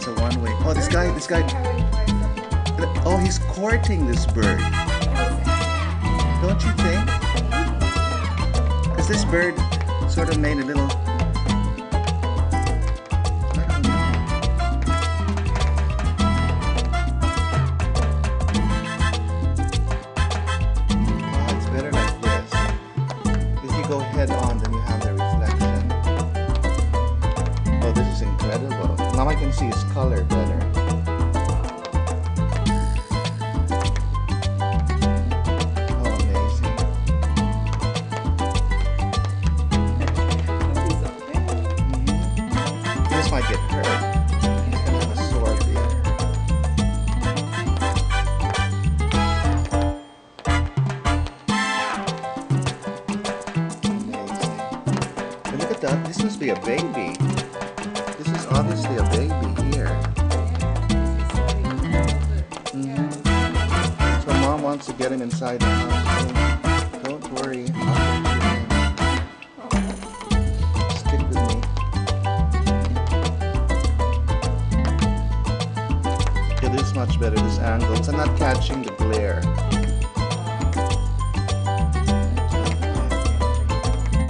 it's a one-way. Oh, this guy. Oh, he's courting this bird. Don't you think? Because this bird sort of made a little... I don't know. Oh, it's better like this. If you go head on, then you have the reflection. Oh, this is incredible. Now I can see his color better. Might get hurt. He's gonna have a sore beard. Amazing. And look at that. This must be a baby. This is obviously a baby here. So mom wants to get him inside the house. Don't worry. Stick with me. This is much better, this angle. So I'm not catching the